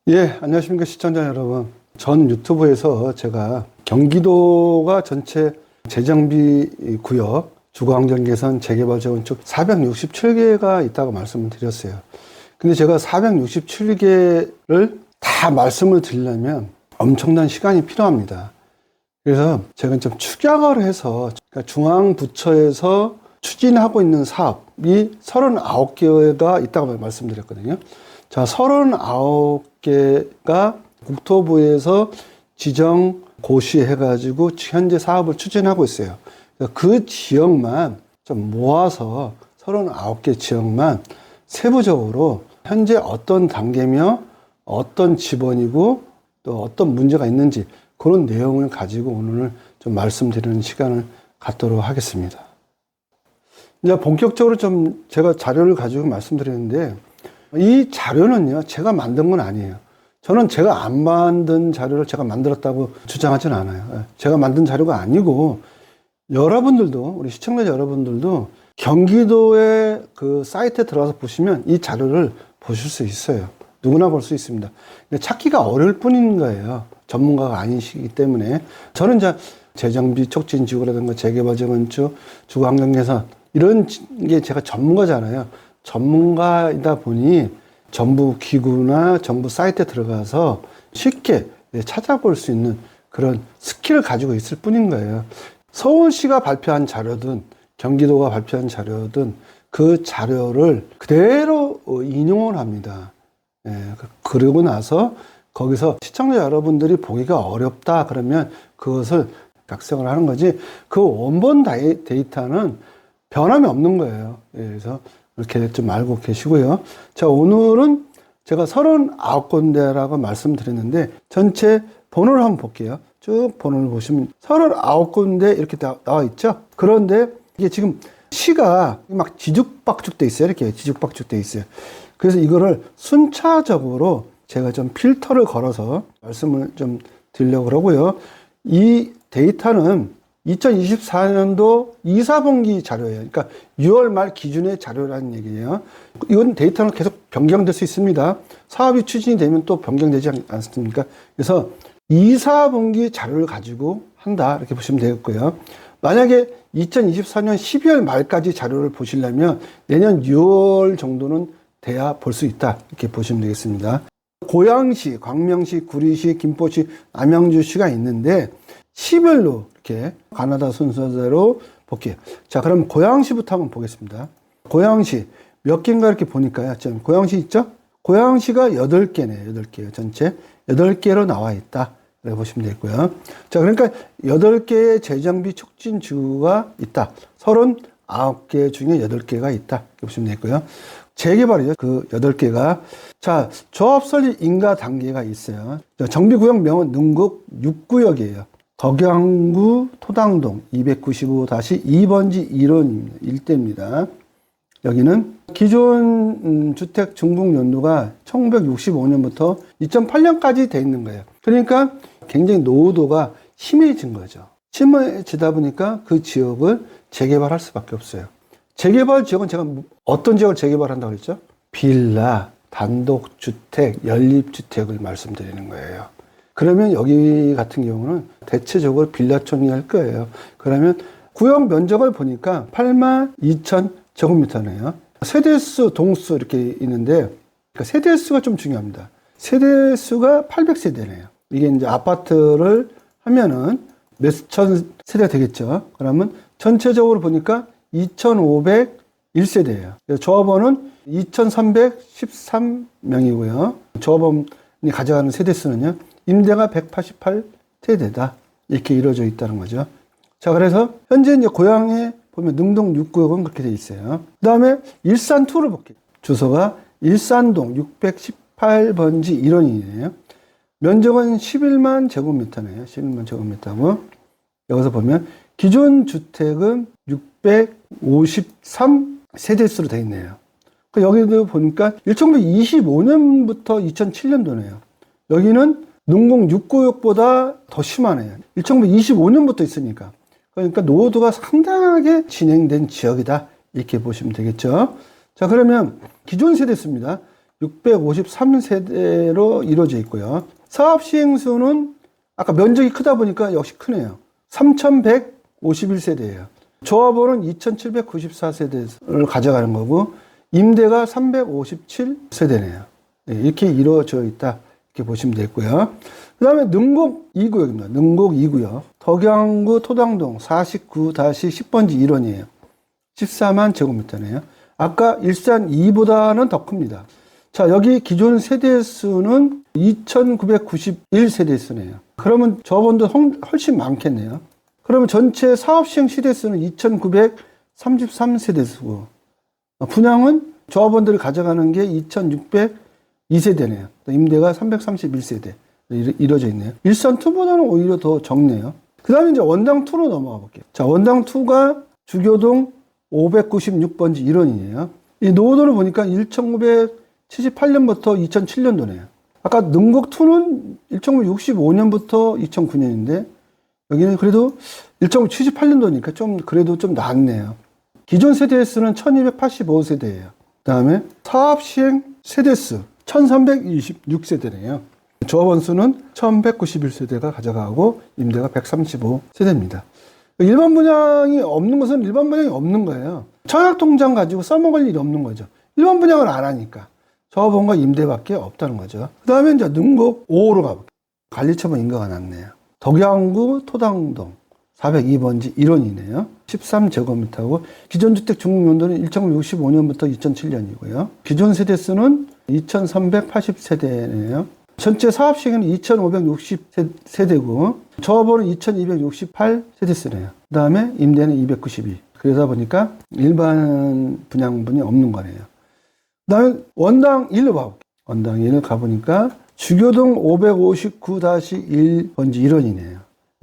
예, 안녕하십니까 시청자 여러분. 전 유튜브에서 제가 경기도가 전체 재정비 구역, 주거환경 개선, 재개발 재건축 467개가 있다고 말씀을 드렸어요. 근데 제가 467개를 다 말씀을 드리려면 엄청난 시간이 필요합니다. 그래서 제가 좀 축약을 해서, 그러니까 중앙부처에서 추진하고 있는 사업이 39개가 있다고 말씀드렸거든요. 자, 39개가 국토부에서 지정 고시해가지고 현재 사업을 추진하고 있어요. 그 지역만 좀 모아서 39개 지역만 세부적으로 현재 어떤 단계며 어떤 지번이고 또 어떤 문제가 있는지 그런 내용을 가지고 오늘 좀 말씀드리는 시간을 갖도록 하겠습니다. 이제 본격적으로 좀 제가 자료를 가지고 말씀드리는데 이 자료는요, 제가 만든 건 아니에요. 저는 제가 안 만든 자료를 제가 만들었다고 주장하지는 않아요. 제가 만든 자료가 아니고, 여러분들도, 우리 시청자 여러분들도 경기도의 그 사이트에 들어가서 보시면 이 자료를 보실 수 있어요. 누구나 볼 수 있습니다. 근데 찾기가 어려울 뿐인 거예요. 전문가가 아니시기 때문에. 저는 이제 재정비 촉진 지구라든가 재개발 재건축, 주거환경 개선, 이런 게 제가 전문가잖아요. 전문가이다 보니 정부 기구나 정부 사이트에 들어가서 쉽게 찾아볼 수 있는 그런 스킬을 가지고 있을 뿐인 거예요. 서울시가 발표한 자료든 경기도가 발표한 자료든 그 자료를 그대로 인용을 합니다. 그러고 나서 거기서 시청자 여러분들이 보기가 어렵다 그러면 그것을 각색을 하는 거지, 그 원본 데이터는 변함이 없는 거예요. 그래서 이렇게 좀 알고 계시고요. 자, 오늘은 제가 39군데라고 말씀드렸는데 전체 번호를 한번 볼게요. 쭉 번호를 보시면 39군데 이렇게 나와 있죠. 그런데 이게 지금 시가 막 뒤죽박죽 돼 있어요. 이렇게 뒤죽박죽 돼 있어요. 그래서 이거를 순차적으로 제가 좀 필터를 걸어서 말씀을 좀 드리려고 그러고요. 이 데이터는 2024년도 2, 4분기 자료예요. 그러니까 6월 말 기준의 자료라는 얘기예요. 이건 데이터는 계속 변경될 수 있습니다. 사업이 추진이 되면 또 변경되지 않습니까? 그래서 2, 4분기 자료를 가지고 한다, 이렇게 보시면 되겠고요. 만약에 2024년 12월 말까지 자료를 보시려면 내년 6월 정도는 돼야 볼 수 있다, 이렇게 보시면 되겠습니다. 고양시, 광명시, 구리시, 김포시, 남양주시가 있는데 시별로 이렇게 가나다 순서대로 볼게요. 자, 그럼 고양시부터 한번 보겠습니다. 고양시 몇 개인가 이렇게 보니까요. 지금 고양시 있죠? 고양시가 8개네요. 8개요. 전체 8개로 나와 있다, 이렇게 보시면 되고요. 자, 그러니까 8개의 재정비 촉진 지구가 있다. 39개 중에 8개가 있다, 이렇게 보시면 되고요. 재개발이죠. 그 8개가. 자, 조합 설립 인가 단계가 있어요. 정비구역 명은 능곡 6구역이에요. 덕양구 토당동 295-2번지 1원입니다. 일대입니다. 여기는 기존 주택 중복 연도가 1965년부터 2008년까지 돼 있는 거예요. 그러니까 굉장히 노후도가 심해진 거죠. 심해지다 보니까 그 지역을 재개발할 수밖에 없어요. 재개발 지역은 제가 어떤 지역을 재개발한다고 했죠? 빌라, 단독주택, 연립주택을 말씀드리는 거예요. 그러면 여기 같은 경우는 대체적으로 빌라촌이 할 거예요. 그러면 구역 면적을 보니까 82,000제곱미터네요. 세대수, 동수 이렇게 있는데, 그러니까 세대수가 좀 중요합니다. 세대수가 800세대네요. 이게 이제 아파트를 하면은 몇천 세대가 되겠죠. 그러면 전체적으로 보니까 2,501세대예요. 조합원은 2,313명이고요. 조합원이 가져가는 세대수는요, 임대가 188세대다, 이렇게 이루어져 있다는 거죠. 자, 그래서 현재 이제 고향에 보면 능동 6구역은 그렇게 돼 있어요. 그 다음에 일산2를 볼게요. 주소가 일산동 618번지 1원이네요. 면적은 11만 제곱미터네요. 11만 제곱미터고, 여기서 보면 기존 주택은 653세대수로 돼 있네요. 여기도 보니까 1925년부터 2007년도네요. 여기는 능곡 6구역보다 더 심하네요. 1925년부터 있으니까. 그러니까 노후도가 상당하게 진행된 지역이다, 이렇게 보시면 되겠죠. 자, 그러면 기존 세대수입니다. 653세대로 이루어져 있고요. 사업 시행수는 아까 면적이 크다 보니까 역시 크네요. 3151세대예요. 조합원은 2794세대를 가져가는 거고 임대가 357세대네요. 네, 이렇게 이루어져 있다. 이렇게 보시면 되고요. 그 다음에 능곡 2구역입니다. 능곡 2구역. 덕양구 토당동 49-10번지 1원이에요. 14만 제곱미터네요. 아까 일산 2보다는 더 큽니다. 자, 여기 기존 세대수는 2991세대수네요. 그러면 저번도 훨씬 많겠네요. 그러면 전체 사업시행 시대수는 2933세대수고, 분양은 조합원들이 가져가는 게 2602세대네요. 임대가 331세대. 이루어져 있네요. 일산2보다는 오히려 더 적네요. 그 다음에 이제 원당2로 넘어가 볼게요. 자, 원당2가 주교동 596번지 1원이에요. 이 노후도를 보니까 1978년부터 2007년도네요. 아까 능곡2는 1965년부터 2009년인데, 여기는 그래도 1978년도니까 좀, 그래도 좀 낫네요. 기존 세대수는 1285세대예요. 그 다음에 사업시행 세대수 1326세대네요. 조합원 수는 1191세대가 가져가고 임대가 135세대입니다. 일반 분양이 없는 것은 일반 분양이 없는 거예요. 청약통장 가지고 써먹을 일이 없는 거죠. 일반 분양을 안 하니까. 조합원과 임대밖에 없다는 거죠. 그 다음에 이제 능곡 5호로 가볼게요. 관리처분 인가가 났네요. 덕양구 토당동 402번지 1원이네요. 13제곱미터고 기존 주택 중공연도는 1965년부터 2007년이고요. 기존 세대수는 2380세대네요. 전체 사업 시행은 2560세대고 조합원은 2268세대수네요. 그 다음에 임대는 292. 그러다 보니까 일반 분양분이 없는 거네요. 그 다음에 원당 1로 가볼게요. 원당 1을 가보니까 주교동 559-1번지 1원이네요.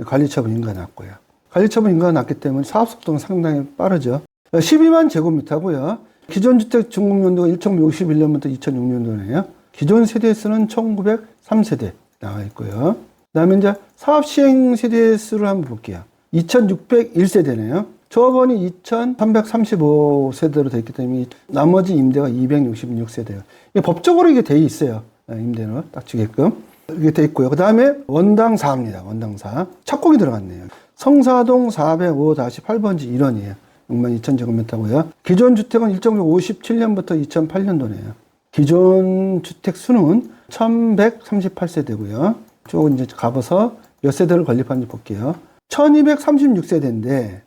관리처분 인가 났고요. 관리처분 인가가 났기 때문에 사업속도는 상당히 빠르죠. 12만 제곱미터고요. 기존 주택 준공연도가 1961년부터 2006년도네요. 기존 세대수는 1903세대 나와 있고요. 그 다음에 이제 사업 시행 세대수를 한번 볼게요. 2601세대네요. 조합원이 2335세대로 되어 있기 때문에 나머지 임대가 266세대예요. 법적으로 이게 돼 있어요. 임대는 딱 주게끔. 이렇게 돼 있고요. 그 다음에 원당 4입니다. 원당 4. 착공이 들어갔네요. 성사동 405-8번지 1원이에요. 62,000제곱미터고요. 기존 주택은 1957년부터 2008년도네요. 기존 주택 수는 1138세대고요. 쭉 이제 가봐서 몇 세대를 건립하는지 볼게요. 1236세대인데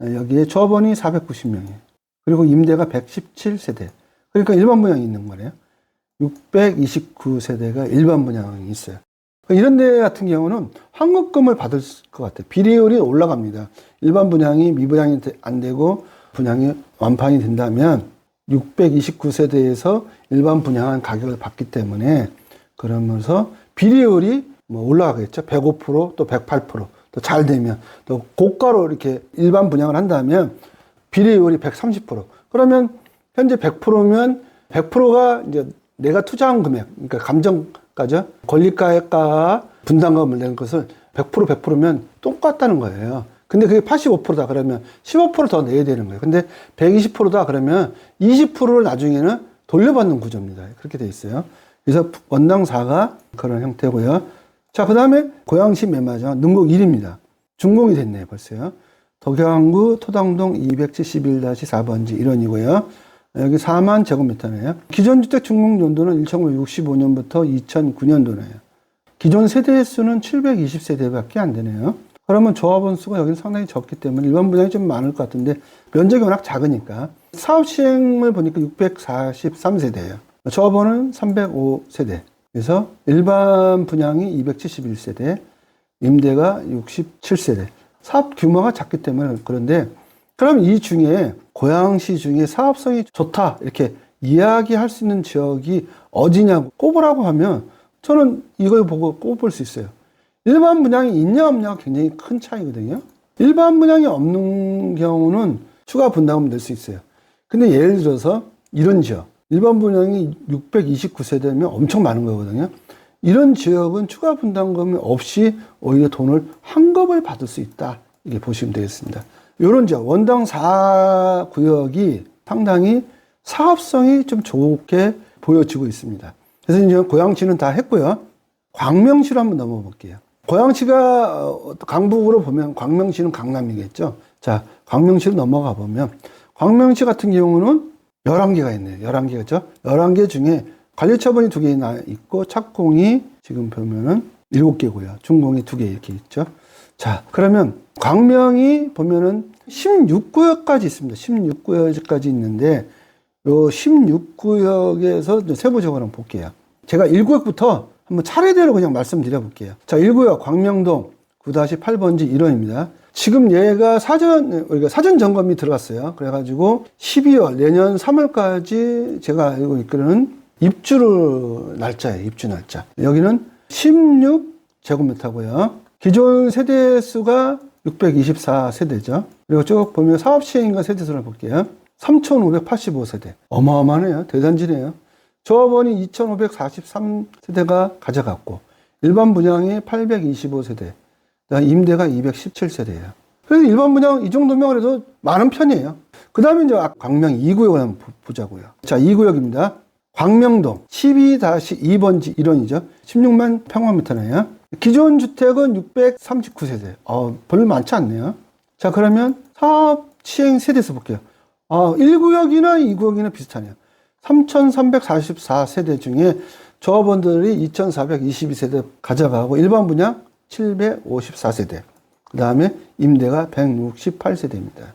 여기에 조합원이 490명이에요. 그리고 임대가 117세대. 그러니까 일반 분양이 있는 거네요. 629세대가 일반 분양이 있어요. 이런 데 같은 경우는 환급금을 받을 것 같아요. 비례율이 올라갑니다. 일반 분양이 미분양이 안 되고 분양이 완판이 된다면 629세대에서 일반 분양한 가격을 받기 때문에 그러면서 비례율이 뭐 올라가겠죠. 105%, 또 108%. 또 잘 되면 또 고가로 이렇게 일반 분양을 한다면 비례율이 130%. 그러면 현재 100%면 100%가 이제 내가 투자한 금액, 그러니까 감정가죠. 권리가가 분담금을 내는 것을 100%면 똑같다는 거예요. 근데 그게 85%다 그러면 15% 더 내야 되는 거예요. 근데 120%다 그러면 20%를 나중에는 돌려받는 구조입니다. 그렇게 돼 있어요. 그래서 원당 4가 그런 형태고요. 자, 그 다음에 고양시 매마죠. 능곡 1입니다. 준공이 됐네요, 벌써요. 덕양구 토당동 271-4번지 1원이고요. 여기 4만 제곱미터네요. 기존 주택 준공 연도는 1965년부터 2009년도네요. 기존 세대 수는 720세대밖에 안 되네요. 그러면 조합원 수가 여기는 상당히 적기 때문에 일반 분양이 좀 많을 것 같은데 면적이 워낙 작으니까 사업 시행을 보니까 643세대예요. 조합원은 305세대. 그래서 일반 분양이 271세대, 임대가 67세대. 사업 규모가 작기 때문에 그런데 그럼 이 중에 고양시 중에 사업성이 좋다 이렇게 이야기할 수 있는 지역이 어디냐고 꼽으라고 하면 저는 이걸 보고 꼽을 수 있어요. 일반 분양이 있냐 없냐가 굉장히 큰 차이거든요. 일반 분양이 없는 경우는 추가 분담금 낼 수 있어요. 근데 예를 들어서 이런 지역, 일반 분양이 629세대면 엄청 많은 거거든요. 이런 지역은 추가 분담금이 없이 오히려 돈을 환급을 받을 수 있다. 이렇게 보시면 되겠습니다. 이런 지역, 원당 4구역이 상당히 사업성이 좀 좋게 보여지고 있습니다. 그래서 이제 고양시는 다 했고요. 광명시로 한번 넘어가 볼게요. 고양시가 강북으로 보면 광명시는 강남이겠죠. 자, 광명시로 넘어가 보면 광명시 같은 경우는 11개가 있네요. 11개죠. 11개 중에 관리처분이 2개 있고 착공이 지금 보면은 7개고요. 준공이 2개 이렇게 있죠. 자, 그러면 광명이 보면은 16구역까지 있습니다. 16구역까지 있는데 요 16구역에서 세부적으로 한번 볼게요. 제가 1구역부터 한번 차례대로 그냥 말씀드려 볼게요. 자, 1구역 광명동 9-8번지 1원입니다. 지금 얘가 사전 점검이 들어갔어요. 그래가지고 12월, 내년 3월까지 제가 알고 있기로는 입주 날짜. 여기는 16제곱미터고요. 기존 세대수가 624세대죠. 그리고 쭉 보면 사업시행인가 세대수를 볼게요. 3,585세대. 어마어마하네요. 대단지네요. 조합원이 2,543세대가 가져갔고, 일반 분양이 825세대, 임대가 217세대예요. 그래서 일반 분양 이 정도면 그래도 많은 편이에요. 그 다음에 이제 광명 2구역을 한번 보자고요. 자, 2구역입니다. 광명동 12-2번지 1원이죠. 16만 평방미터네요. 기존 주택은 639세대. 별로 많지 않네요. 자, 그러면 사업 시행 세대수 볼게요. 1구역이나 2구역이나 비슷하네요. 3,344세대 중에 조합원들이 2,422세대 가져가고 일반 분양 754세대. 그 다음에 임대가 168세대입니다.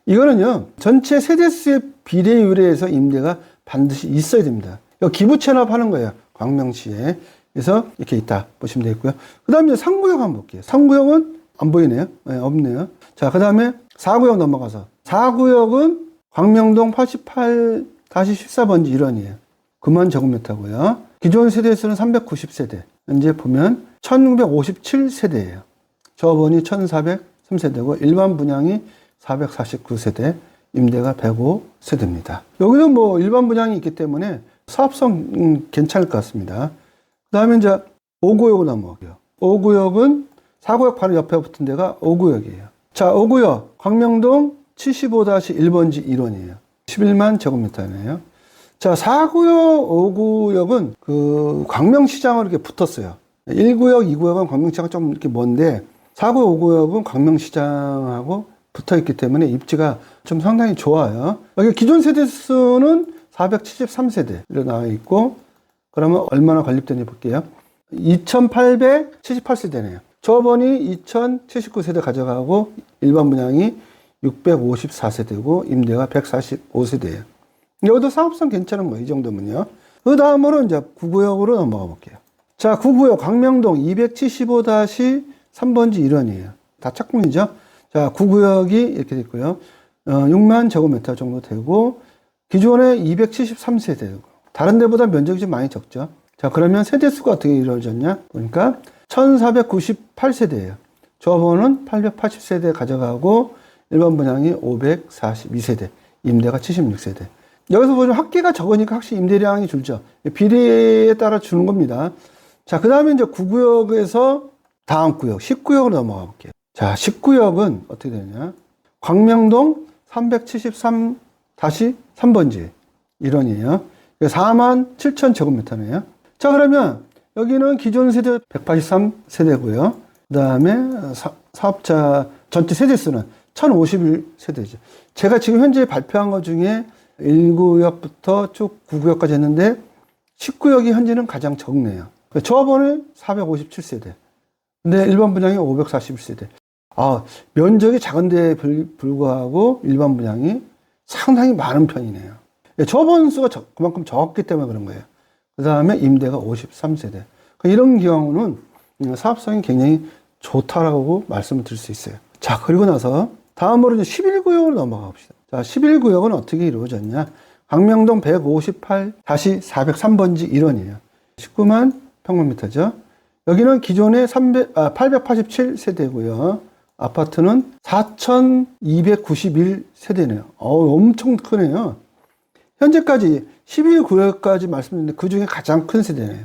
이거는요, 전체 세대수의 비례율에서 임대가 반드시 있어야 됩니다. 이거 기부 체납하는 거예요. 광명시에. 그래서 이렇게 있다 보시면 되겠고요. 그 다음에 이제 3구역 한번 볼게요. 3구역은 안 보이네요. 네, 없네요. 자, 그 다음에 4구역 넘어가서 4구역은 광명동 88-14번지 1원이에요. 9만 제곱미터고요. 기존 세대수는 390세대. 현재 보면 1957세대예요. 조합원이 1403세대고 일반 분양이 449세대, 임대가 105세대입니다. 여기는 뭐 일반 분양이 있기 때문에 사업성 괜찮을 것 같습니다. 그 다음에 이제 5구역으로 넘어가요. 5구역은 4구역 바로 옆에 붙은 데가 5구역이에요. 자, 5구역 광명동 75-1번지 1원이에요. 11만 제곱미터네요. 자, 4구역, 5구역은 그 광명시장으로 이렇게 붙었어요. 1구역, 2구역은 광명시장은 좀 이렇게 먼데 4구역, 5구역은 광명시장하고 붙어 있기 때문에 입지가 좀 상당히 좋아요. 여기 기존 세대수는 473세대로 나와 있고, 그러면 얼마나 건립되는지 볼게요. 2,878세대네요. 조합원이 2,079세대 가져가고 일반 분양이 654세대고 임대가 145세대예요. 여기도 사업성 괜찮은 거예요. 이 정도면요. 그 다음으로 이제 9구역으로 넘어가 볼게요. 자, 9구역 광명동 275-3번지 1원이에요. 다 착공이죠. 자, 9구역이 이렇게 됐고요. 6만 제곱미터 정도 되고 기존에 273세대고 다른 데보다 면적이 좀 많이 적죠. 자, 그러면 세대수가 어떻게 이루어졌냐 보니까 1498세대예요. 조합원은 880세대 가져가고 일반 분양이 542세대, 임대가 76세대. 여기서 보면 학계가 적으니까 확실히 임대량이 줄죠. 비례에 따라 주는 겁니다. 자, 그 다음에 이제 9구역에서 다음 구역, 10구역으로 넘어가 볼게요. 자, 10구역은 어떻게 되냐. 광명동 373-3번지 1원이에요. 4만 7천 제곱미터네요. 자, 그러면 여기는 기존 세대 183세대고요. 그 다음에 사업자 전체 세대수는 1051세대죠. 제가 지금 현재 발표한 것 중에 1구역부터 쭉 9구역까지 했는데 10구역이 현재는 가장 적네요. 조합원은 457세대. 근데 일반 분양이 541세대. 면적이 작은데 불구하고 일반 분양이 상당히 많은 편이네요. 조합원 수가 그만큼 적기 때문에 그런 거예요. 그 다음에 임대가 53세대. 이런 경우는 사업성이 굉장히 좋다라고 말씀을 드릴 수 있어요. 자, 그리고 나서 다음으로 이제 11구역으로 넘어가 봅시다. 자, 11구역은 어떻게 이루어졌냐. 광명동 158-403번지 1원이에요. 19만 평방미터죠. 여기는 기존에 887세대고요. 아파트는 4,291세대네요. 엄청 크네요. 현재까지 12구역까지 말씀드렸는데 그 중에 가장 큰 세대네요.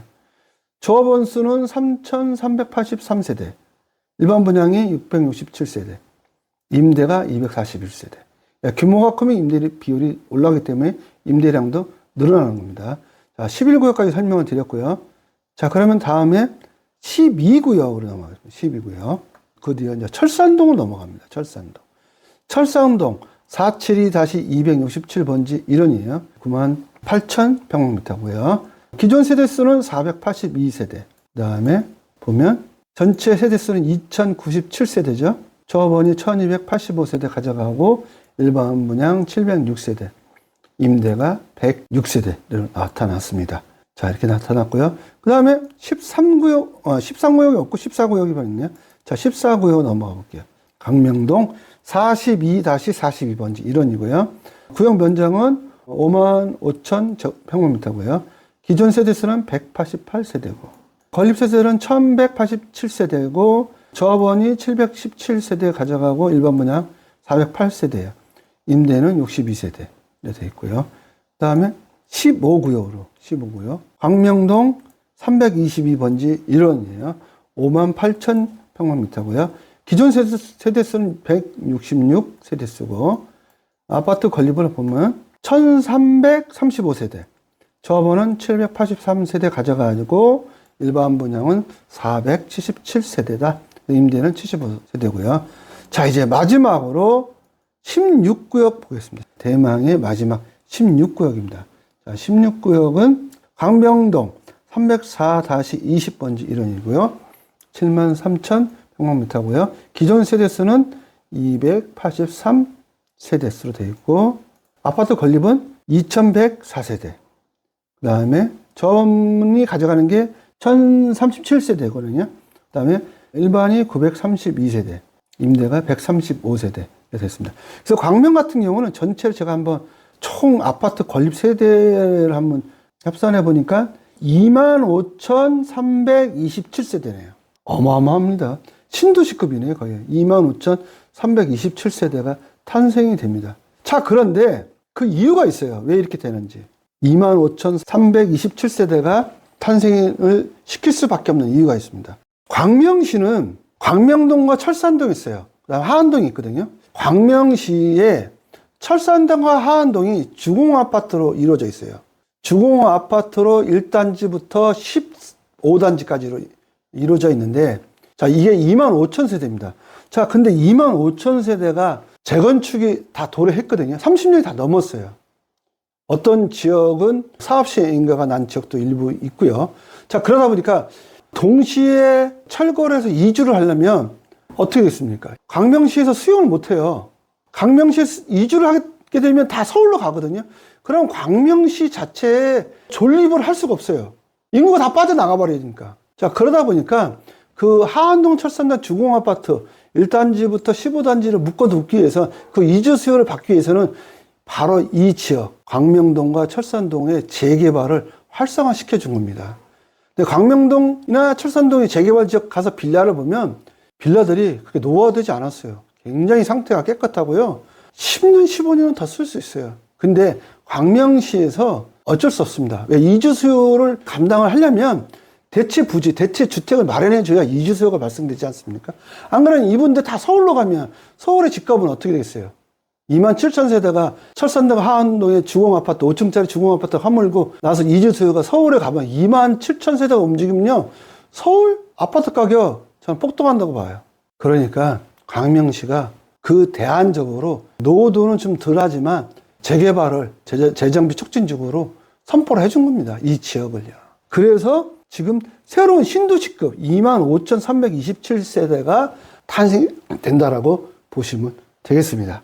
조합원 수는 3,383세대, 일반 분양이 667세대, 임대가 241세대. 규모가 크면 임대 비율이 올라가기 때문에 임대량도 늘어나는 겁니다. 자, 11구역까지 설명을 드렸고요. 자, 그러면 다음에 12구역으로 넘어가겠습니다. 12구역. 그 뒤에 이제 철산동으로 넘어갑니다. 철산동. 철산동 472-267번지 1원이에요. 98,000평방미터고요. 기존 세대수는 482세대. 그 다음에 보면 전체 세대수는 2097세대죠. 조합원이 1285세대 가져가고 일반 분양 706세대. 임대가 106세대로 나타났습니다. 자, 이렇게 나타났고요. 그 다음에 13구역이 없고 14구역이 있네요. 자, 14구역 넘어가 볼게요. 강명동 42-42번지 1원이고요. 구역 면적은 55,000평방미터고요. 기존 세대수는 188세대고, 건립세대는 1187세대고, 조합원이 717세대 가져가고, 일반 분양 408세대예요. 임대는 62세대. 되어 있고요. 그 다음에 15구역으로, 15구역. 광명동 322번지 1원이에요. 58,000평방미터고요. 기존 세대수는 166세대수고, 아파트 건립을 보면 1335세대. 조합원은 783세대 가져가지고, 일반 분양은 477세대다. 임대는 75세대고요. 자, 이제 마지막으로 16구역 보겠습니다. 대망의 마지막 16구역입니다. 자, 16구역은 강명동 304-20번지 1원이고요. 73,000평방미터고요. 기존 세대수는 283세대수로 되어 있고, 아파트 건립은 2104세대. 그 다음에 조합원이 가져가는 게 1037세대거든요. 그 다음에 일반이 932세대, 임대가 135세대 됐습니다. 그래서 광명 같은 경우는 전체를 제가 한번 총 아파트 건립 세대를 한번 합산해 보니까 25,327세대네요. 어마어마합니다. 신도시급이네요, 거의. 25,327세대가 탄생이 됩니다. 자, 그런데 그 이유가 있어요. 왜 이렇게 되는지. 25,327세대가 탄생을 시킬 수밖에 없는 이유가 있습니다. 광명시는 광명동과 철산동이 있어요. 그다음 하안동이 있거든요. 광명시에 철산동과 하안동이 주공아파트로 이루어져 있어요. 주공아파트로 1단지부터 15단지까지로 이루어져 있는데, 자, 이게 25,000세대입니다. 자, 근데 25,000세대가 재건축이 다 도래했거든요. 30년이 다 넘었어요. 어떤 지역은 사업시행인가가 난 지역도 일부 있고요. 자, 그러다 보니까 동시에 철거를 해서 이주를 하려면 어떻게 됐습니까? 광명시에서 수용을 못해요. 광명시에 이주를 하게 되면 다 서울로 가거든요. 그럼 광명시 자체에 존립을 할 수가 없어요. 인구가 다 빠져나가 버리니까. 자, 그러다 보니까 그 하안동 철산동 주공아파트 1단지부터 15단지를 묶어두기 위해서 그 이주 수요를 받기 위해서는 바로 이 지역, 광명동과 철산동의 재개발을 활성화시켜 준 겁니다. 근데 광명동이나 철산동의 재개발 지역 가서 빌라를 보면 빌라들이 그렇게 노후화되지 않았어요. 굉장히 상태가 깨끗하고요. 10년, 15년은 더 쓸 수 있어요. 근데 광명시에서 어쩔 수 없습니다. 왜 이주 수요를 감당을 하려면 대체 부지, 대체 주택을 마련해 줘야 이주 수요가 발생되지 않습니까? 안 그러면 이분들 다 서울로 가면 서울의 집값은 어떻게 되겠어요? 27,000세대가 철산동 하안동의 주공아파트, 5층짜리 주공아파트 허물고 나서 이주 수요가 서울에 가면 27,000세대가 움직이면요, 서울 아파트 가격 저는 폭등한다고 봐요. 그러니까 광명시가 그 대안적으로 노후도는 좀 덜하지만 재개발을 재정비 촉진적으로 선포를 해준 겁니다. 이 지역을요. 그래서 지금 새로운 신도시급 25,327세대가 탄생된다라고 보시면 되겠습니다.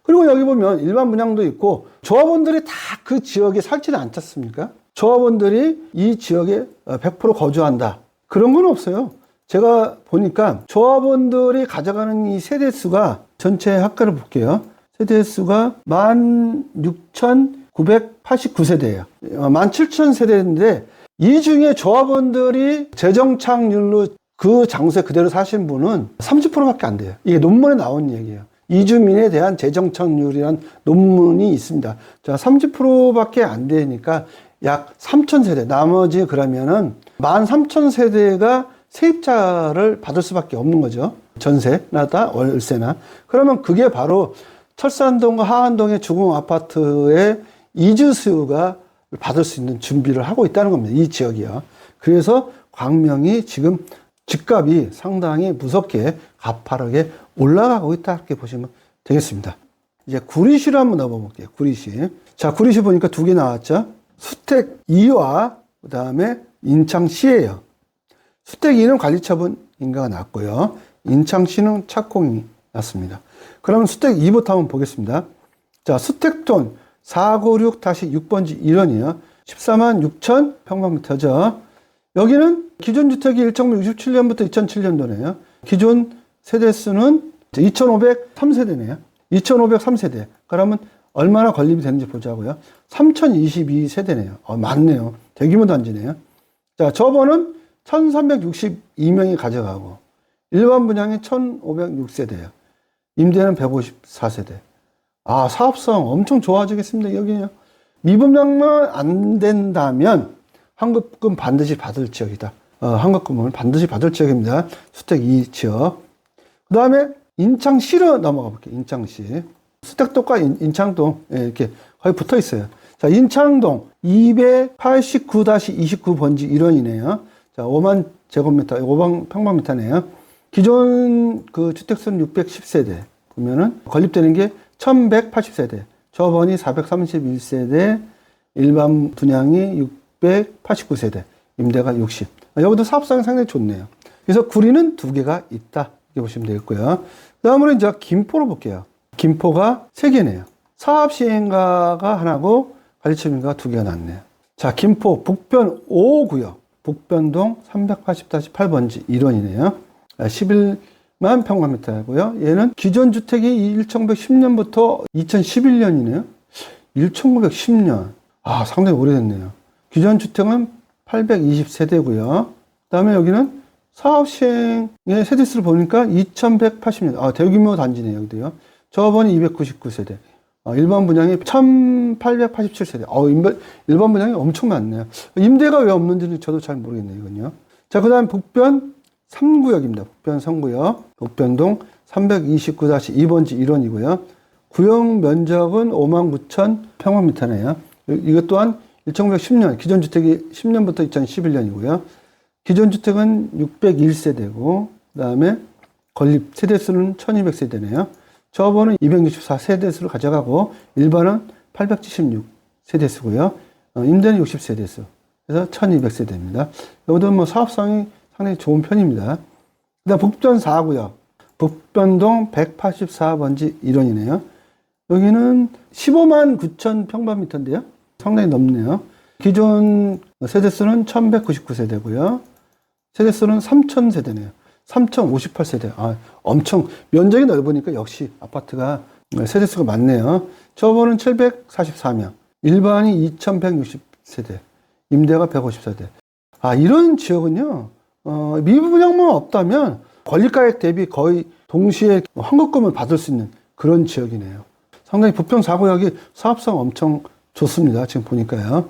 그리고 여기 보면 일반 분양도 있고 조합원들이 다 그 지역에 살지는 않지 않습니까? 조합원들이 이 지역에 100% 거주한다. 그런 건 없어요. 제가 보니까 조합원들이 가져가는 이 세대수가 전체 학과를 볼게요. 세대수가 16,989세대예요. 17,000세대인데 이 중에 조합원들이 재정착률로 그 장소에 그대로 사신 분은 30%밖에 안 돼요. 이게 논문에 나온 얘기예요. 이주민에 대한 재정착률이란 논문이 있습니다. 자, 30%밖에 안 되니까 약 3,000세대. 나머지 그러면은 13,000세대가 세입자를 받을 수밖에 없는 거죠. 전세나 월세나. 그러면 그게 바로 철산동과 하안동의 주공 아파트의 이주 수요가 받을 수 있는 준비를 하고 있다는 겁니다. 이 지역이요. 그래서 광명이 지금 집값이 상당히 무섭게 가파르게 올라가고 있다. 이렇게 보시면 되겠습니다. 이제 구리시로 한번 넣어볼게요. 구리시. 자, 구리시 보니까 두 개 나왔죠. 수택 2와 그 다음에 인창시예요. 수택 2는 관리처분 인가가 났고요. 인창시는 착공이 났습니다. 그러면 수택 2부터 한번 보겠습니다. 자, 수택톤 496-6번지 1원이에요. 14만 6천 평방미터죠. 여기는 기존 주택이 1967년부터 2007년도네요. 기존 세대수는 2503세대네요. 2503세대. 그러면 얼마나 건립이 되는지 보자고요. 3022세대네요. 많네요. 대규모 단지네요. 자, 저번은 1362명이 가져가고 일반 분양이 1506세대예요. 임대는 154세대. 아, 사업성 엄청 좋아지겠습니다. 여기요. 미분양만 안 된다면 환급금 반드시 받을 지역이다. 환급금을 반드시 받을 지역입니다. 수택 2 지역. 그 다음에 인창시로 넘어가 볼게요. 인창시. 수택동과 인창동 이렇게 거의 붙어 있어요. 자, 인창동 289-29번지 1원이네요. 자, 5만 제곱미터, 5만 평방미터네요. 기존 그 주택수는 610세대. 보면은 건립되는 게 1180세대. 저번이 431세대, 일반 분양이 689세대, 임대가 60. 여기도 사업성이 상당히 좋네요. 그래서 구리는 두 개가 있다. 이렇게 보시면 되겠고요. 그 다음으로 이제 김포로 볼게요. 김포가 세 개네요. 사업시행가가 하나고 관리처분인가가 두 개가 났네요. 자, 김포 북변 5구역. 북변동 380-8번지 1원이네요. 11만 평방미터고요. 얘는 기존 주택이 1910년부터 2011년이네요. 1910년. 아, 상당히 오래됐네요. 기존 주택은 820세대고요. 그 다음에 여기는 사업시행의 세대수를 보니까 2180년. 아, 대규모 단지네요. 여기도요. 저번이 299세대. 일반 분양이 1887세대. 일반 분양이 엄청 많네요. 임대가 왜 없는지는 저도 잘 모르겠네요. 이건요. 자, 그 다음 북변 3구역입니다. 북변 3구역. 북변동 329-2번지 1원이고요. 구역 면적은 59,000 평방미터네요. 이것 또한 1910년, 기존 주택이 10년부터 2011년이고요. 기존 주택은 601세대고, 그 다음에 건립 세대수는 1200세대네요. 저번은 264세대수를 가져가고, 일반은 876세대수고요. 임대는 60세대수. 그래서 1200세대입니다. 여기도 뭐 사업성이 상당히 좋은 편입니다. 그 다음 북변 4구역. 북변동 184번지 1원이네요. 여기는 15만 9천 평방미터인데요. 상당히 넓네요. 기존 세대수는 1199세대고요. 세대수는 3000세대네요. 3058세대. 아, 엄청 면적이 넓으니까 역시 아파트가 세대수가 많네요. 저번은 744명. 일반이 2160세대. 임대가 150세대. 아, 이런 지역은요. 미분양만 없다면 권리가액 대비 거의 동시에 환급금을 받을 수 있는 그런 지역이네요. 상당히 부평 4구역이 사업성 엄청 좋습니다. 지금 보니까요.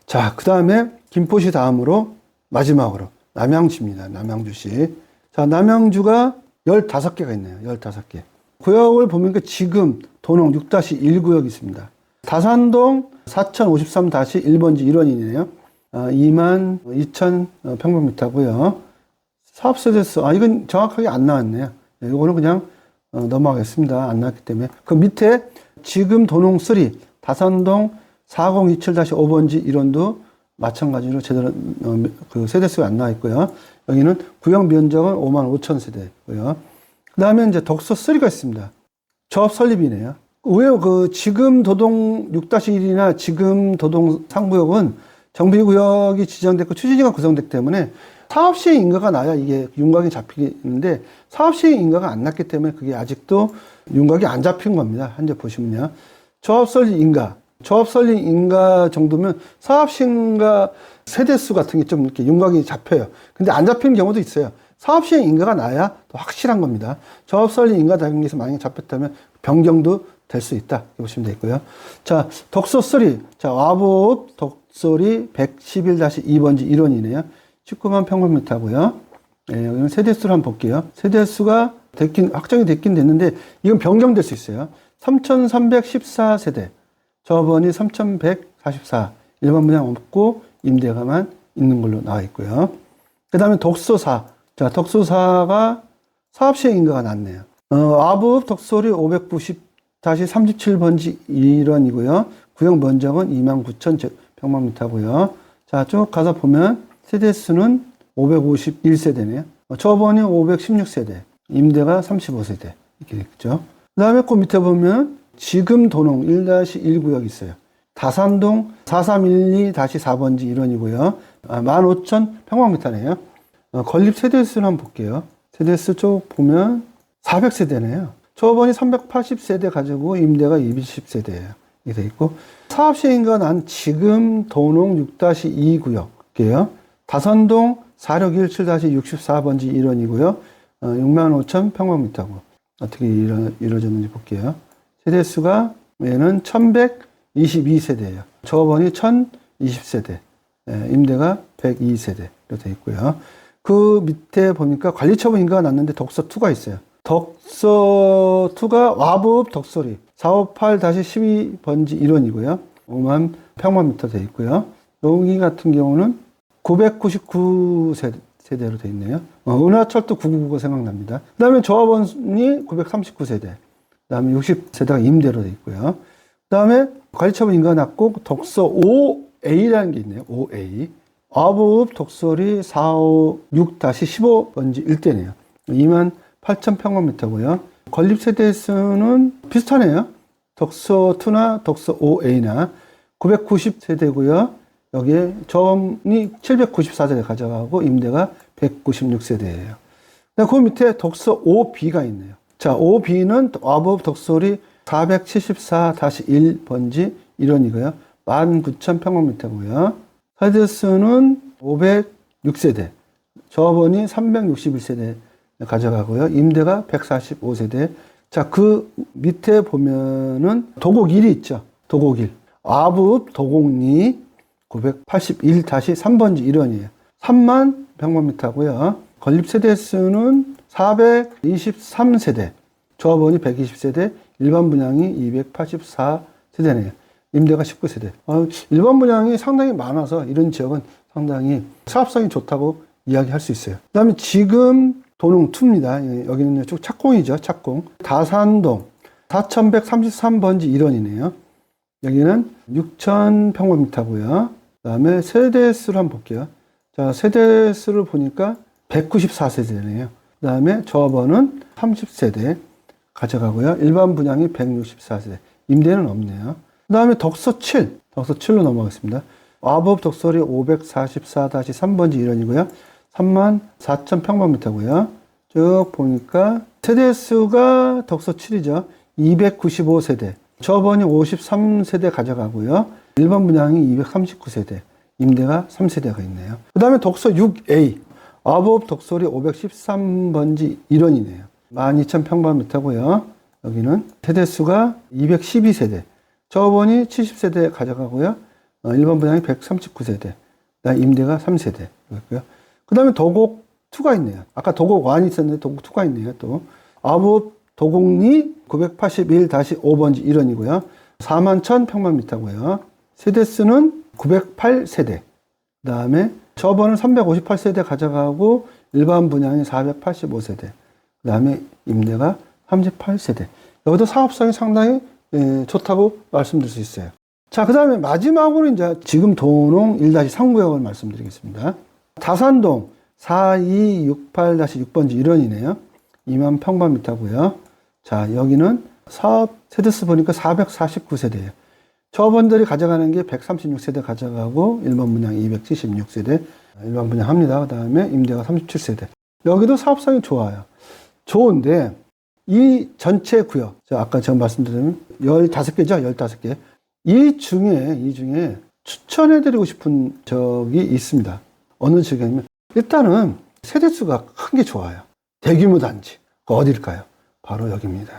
자, 그 다음에 김포시 다음으로 마지막으로 남양주입니다. 남양주시. 자, 남양주가 15개가 있네요. 15개. 구역을 보니까 지금 도농 6-1구역이 있습니다. 다산동 4053-1번지 1원이네요. 22,000 평방미터고요. 사업세대수, 이건 정확하게 안 나왔네요. 이거는 그냥 넘어가겠습니다. 안 나왔기 때문에. 그 밑에 지금 도농 3, 다산동 4027-5번지 1원도 마찬가지로 제대로 그 세대수가 안 나와 있고요. 여기는 구역 면적은 55,000세대고요. 그 다음에 이제 덕소 3가 있습니다. 조합 설립이네요. 의외로 그 지금 도동 6-1이나 지금 도동 3구역은 정비구역이 지정됐고 추진위가 구성됐기 때문에 사업시행 인가가 나야 이게 윤곽이 잡히는데 사업시행 인가가 안 났기 때문에 그게 아직도 윤곽이 안 잡힌 겁니다. 현재 보시면요. 조합설립 인가 정도면 사업시행인가 세대수 같은 게 좀 이렇게 윤곽이 잡혀요. 근데 안 잡히는 경우도 있어요. 사업시행 인가가 나야 더 확실한 겁니다. 조합설립 인가 단계에서 만약에 잡혔다면 변경도 될 수 있다. 이렇게 보시면 되고요. 자, 덕소3. 자, 와보읍 덕소리 111-2번지 1원이네요. 19만 평방미터고요. 예, 여기는 세대수를 한번 볼게요. 세대수가 확정이 됐긴 됐는데, 이건 변경될 수 있어요. 3,314세대. 저번이 3,144. 일반 분양 없고 임대가만 있는 걸로 나와 있고요. 그 다음에 독소사. 자, 독소사가 사업시행인가가 낮네요. 아부읍 독소리 590-37번지 1원이고요. 구역 면적은 29,000평방미터고요. 자, 쭉 가서 보면 세대수는 551세대네요. 초번이 516세대, 임대가 35세대. 이렇게 있죠. 그 다음에 그 밑에 보면 지금 도농 1-1구역 있어요. 다산동 4312-4번지 1원이고요. 15,000평방미터네요. 건립 세대수를 한번 볼게요. 세대수 쪽 보면 400세대네요. 초번이 380세대 가지고 임대가 210세대예요. 이렇게 돼 있고, 사업시행인가 난 지금 도농 6-2구역이에요. 다산동 4617-64번지 1원이고요. 65,000평방미터고. 어떻게 이루어졌는지 볼게요. 세대수가 얘는 1122세대예요. 초번이 1020세대. 임대가 102세대로 되어 있고요. 그 밑에 보니까 관리처분인가가 났는데 독서2가 있어요. 독서2가 와부읍 독소리 458-12번지 1원이고요. 5만 평방미터 되어 있고요. 여기 같은 경우는 999세대로 되어 있네요. 은하철도 999가 생각납니다. 그 다음에 조합원이 939세대. 그 다음에 60세대가 임대로 되어 있고요. 그 다음에 관리처분인가가 났고 독서 5A라는 게 있네요. 5A. 아부읍 독소리 456-15번지 1대네요. 28,000평방미터고요. 건립 세대 수는 비슷하네요. 독서2나 독서5A나 990세대고요. 여기에 조합이 794세대 가져가고 임대가 196세대예요. 그 밑에 독서5B가 있네요. 자, 5B는 아부읍 독소리 474-1번지 1원이고요. 19,000평방미터고요. 세대수는 506세대, 조합원이 361세대 가져가고요. 임대가 145세대. 자, 그 밑에 보면은 도곡 1이 있죠. 도곡 1. 아부읍 도곡리 981-3번지 1원이에요. 3만 평방미터고요. 건립 세대수는 423세대, 조합원이 120세대, 일반 분양이 284세대네요. 임대가 19세대. 일반 분양이 상당히 많아서 이런 지역은 상당히 사업성이 좋다고 이야기할 수 있어요. 그 다음에 지금 도농2입니다. 여기는 쭉 착공이죠. 착공. 다산동 4133번지 1원이네요. 여기는 6,000평방미터고요. 그 다음에 세대수를 한번 볼게요. 자, 세대수를 보니까 194세대네요. 그 다음에 조합원은 30세대 가져가고요. 일반 분양이 164세대. 임대는 없네요. 그 다음에 독서7. 독서7로 넘어가겠습니다. 아부읍 독소리 544-3번지 1원이고요. 34,000평방미터고요. 쭉 보니까 세대수가 독서7이죠. 295세대. 조합원이 53세대 가져가고요. 일반 분양이 239세대. 임대가 3세대가 있네요. 그 다음에 독서6A. 아부읍 독소리 513번지 1원이네요. 12,000평방미터고요. 여기는 세대수가 212세대. 조합원이 70세대 가져가고요. 일반 분양이 139세대. 임대가 3세대. 그 다음에 도곡2가 있네요. 아까 도곡1이 있었는데 도곡2가 있네요. 또. 아부읍 도곡리 981-5번지 1원이고요. 41,000평방미터고요. 세대수는 908세대. 그 다음에 조합원은 358세대 가져가고 일반 분양이 485세대. 그 다음에 임대가 38세대. 여기도 사업성이 상당히 좋다고 말씀드릴 수 있어요. 자, 그 다음에 마지막으로 이제 지금 도농 1-3구역을 말씀드리겠습니다. 다산동 4268-6번지 1원이네요. 2만 평방미터고요. 자, 여기는 사업 세대수 보니까 449세대예요. 조합원들이 가져가는 게 136세대 가져가고 일반 분양 276세대 일반 분양합니다. 그 다음에 임대가 37세대. 여기도 사업성이 좋아요. 좋은데 이 전체 구역, 아까 제가 말씀드린 15개죠? 15개. 이 중에 추천해드리고 싶은 적이 있습니다. 어느 지역이냐면, 일단은 세대수가 큰 게 좋아요. 대규모 단지. 어딜까요? 바로 여기입니다.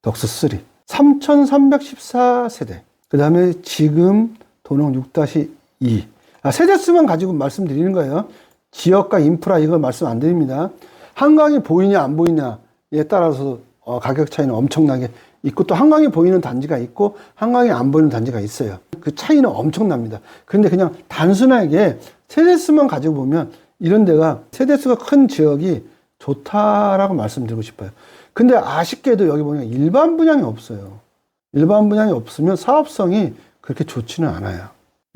독서3. 3,314세대. 그 다음에 지금 도농 6-2. 세대수만 가지고 말씀드리는 거예요. 지역과 인프라 이걸 말씀 안 드립니다. 한강이 보이냐 안 보이냐에 따라서 가격 차이는 엄청나게 있고 또 한강이 보이는 단지가 있고 한강이 안 보이는 단지가 있어요. 그 차이는 엄청납니다. 그런데 그냥 단순하게 세대수만 가지고 보면 이런 데가 세대수가 큰 지역이 좋다라고 말씀드리고 싶어요. 근데 아쉽게도 여기 보면 일반 분양이 없어요. 일반 분양이 없으면 사업성이 그렇게 좋지는 않아요.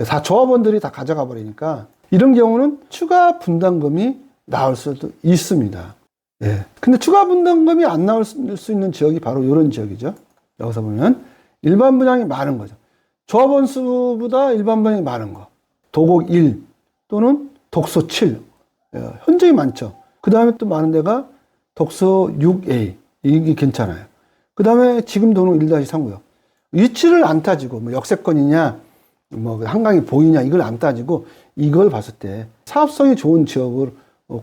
다 조합원들이 다 가져가 버리니까 이런 경우는 추가 분담금이 나올 수도 있습니다. 예. 근데 추가 분담금이 안 나올 수 있는 지역이 바로 이런 지역이죠. 여기서 보면 일반 분양이 많은 거죠. 조합원 수보다 일반 분양이 많은 거. 도곡 1 또는 독소 7. 예. 현저히 많죠. 그 다음에 또 많은 데가 독소 6A. 이게 괜찮아요. 그 다음에 지금 도는 1-3구역. 위치를 안 따지고, 뭐 역세권이냐, 뭐 한강이 보이냐, 이걸 안 따지고, 이걸 봤을 때 사업성이 좋은 지역을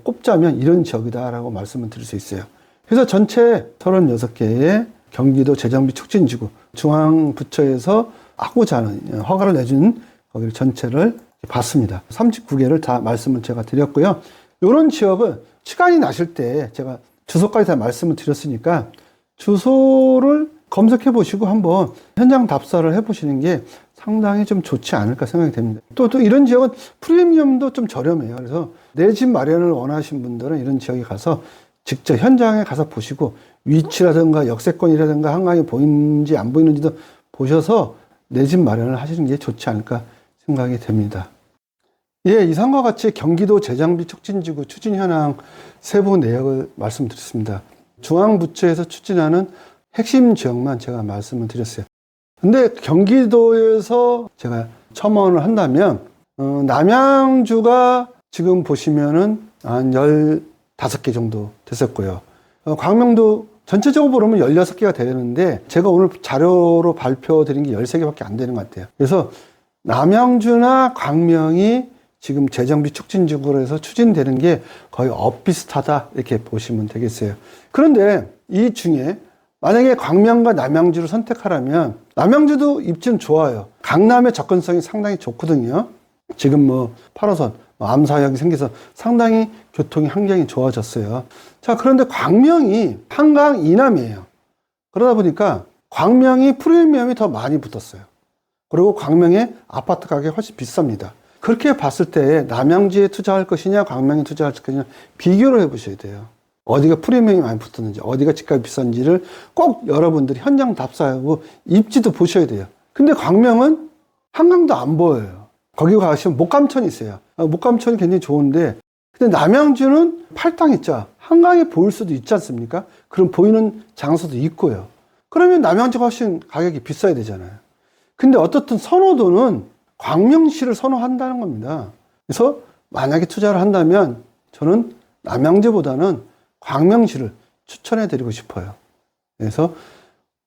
꼽자면 이런 지역이다라고 말씀을 드릴 수 있어요. 그래서 전체 36개의 경기도 재정비 촉진지구, 중앙부처에서 하고자 하는 허가를 내준 거기를 전체를 봤습니다. 39개를 다 말씀을 제가 드렸고요. 이런 지역을 시간이 나실 때 제가 주소까지 다 말씀을 드렸으니까 주소를 검색해 보시고 한번 현장 답사를 해 보시는 게 상당히 좀 좋지 않을까 생각이 됩니다. 또 이런 지역은 프리미엄도 좀 저렴해요. 그래서 내 집 마련을 원하시는 분들은 이런 지역에 가서 직접 현장에 가서 보시고 위치라든가 역세권이라든가 한강이 보이는지 안 보이는지도 보셔서 내 집 마련을 하시는 게 좋지 않을까 생각이 됩니다. 예, 이상과 같이 경기도 재정비 촉진지구 추진 현황 세부 내역을 말씀드렸습니다. 중앙부처에서 추진하는 핵심 지역만 제가 말씀을 드렸어요. 근데 경기도에서 제가 첨언을 한다면, 남양주가 지금 보시면은 한 15개 정도 됐었고요. 광명도 전체적으로 보면 16개가 되는데, 제가 오늘 자료로 발표드린 게 13개밖에 안 되는 것 같아요. 그래서 남양주나 광명이 지금 재정비 촉진지구로 해서 추진되는 게 거의 엇비슷하다, 이렇게 보시면 되겠어요. 그런데 이 중에 만약에 광명과 남양주를 선택하라면 남양주도 입지는 좋아요. 강남의 접근성이 상당히 좋거든요. 지금 뭐 8호선, 암사역이 생겨서 상당히 교통이 환경이 좋아졌어요. 자, 그런데 광명이 한강 이남이에요. 그러다 보니까 광명이 프리미엄이 더 많이 붙었어요. 그리고 광명의 아파트 가격이 훨씬 비쌉니다. 그렇게 봤을 때 남양주에 투자할 것이냐 광명에 투자할 것이냐 비교를 해보셔야 돼요. 어디가 프리미엄이 많이 붙었는지, 어디가 집값이 비싼지를 꼭 여러분들이 현장 답사하고 입지도 보셔야 돼요. 근데 광명은 한강도 안 보여요. 거기 가시면 목감천이 있어요. 목감천이 굉장히 좋은데, 근데 남양주는 팔당 있죠. 한강이 보일 수도 있지 않습니까? 그럼 보이는 장소도 있고요. 그러면 남양주가 훨씬 가격이 비싸야 되잖아요. 근데 어떻든 선호도는 광명시를 선호한다는 겁니다. 그래서 만약에 투자를 한다면 저는 남양주보다는 광명시를 추천해 드리고 싶어요. 그래서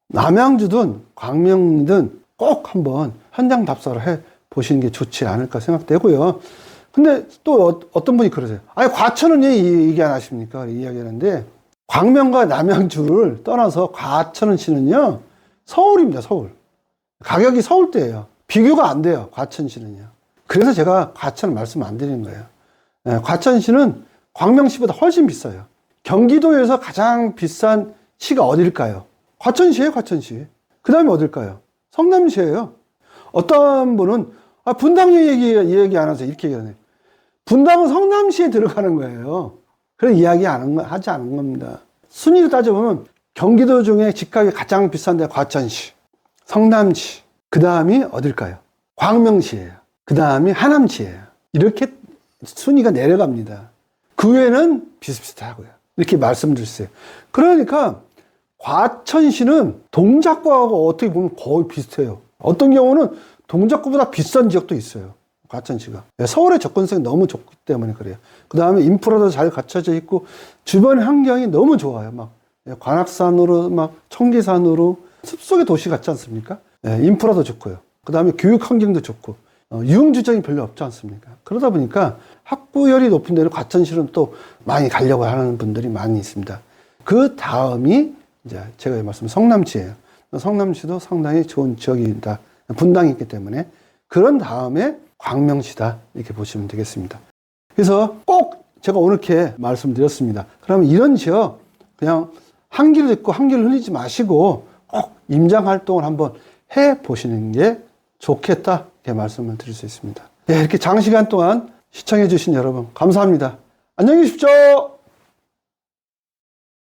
남양주든 광명이든 꼭 한번 현장 답사를 해 보시는 게 좋지 않을까 생각되고요. 근데 또 어떤 분이 그러세요. 아니, 과천은 왜 얘기 안 하십니까? 이야기하는데, 광명과 남양주를 떠나서 과천시는요, 서울입니다, 서울. 가격이 서울대예요. 비교가 안 돼요, 과천시는요. 그래서 제가 과천을 말씀 안 드리는 거예요. 네, 과천시는 광명시보다 훨씬 비싸요. 경기도에서 가장 비싼 시가 어딜까요? 과천시예요, 과천시. 그 다음에 어딜까요? 성남시예요. 어떤 분은 분당 얘기 안 해서 이렇게 얘기하네. 분당은 성남시에 들어가는 거예요. 그런 이야기 하지 않은 겁니다. 순위로 따져보면 경기도 중에 집값이 가장 비싼 데가 과천시, 성남시, 그 다음이 어딜까요? 광명시예요. 그 다음이 하남시예요. 이렇게 순위가 내려갑니다. 그 외에는 비슷비슷하고요. 이렇게 말씀드렸어요. 그러니까 과천시는 동작구하고 어떻게 보면 거의 비슷해요. 어떤 경우는 동작구보다 비싼 지역도 있어요. 과천시가. 서울의 접근성이 너무 좋기 때문에 그래요. 그 다음에 인프라도 잘 갖춰져 있고 주변 환경이 너무 좋아요. 막 관악산으로, 막 청계산으로 숲속의 도시 같지 않습니까? 인프라도 좋고요. 그 다음에 교육 환경도 좋고 유흥주점이 별로 없지 않습니까? 그러다 보니까 학구열이 높은 데는 과천시는 또 많이 가려고 하는 분들이 많이 있습니다. 그 다음이 이제 제가 말씀 성남시예요. 성남시도 상당히 좋은 지역입니다. 분당이 있기 때문에. 그런 다음에 광명시다, 이렇게 보시면 되겠습니다. 그래서 꼭 제가 오늘 이렇게 말씀드렸습니다. 그러면 이런 지역 그냥 한 귀를 듣고 한 귀를 흘리지 마시고 꼭 임장 활동을 한번 해 보시는 게 좋겠다, 이렇게 말씀을 드릴 수 있습니다. 네, 이렇게 장시간 동안 시청해 주신 여러분 감사합니다. 안녕히 계십시오.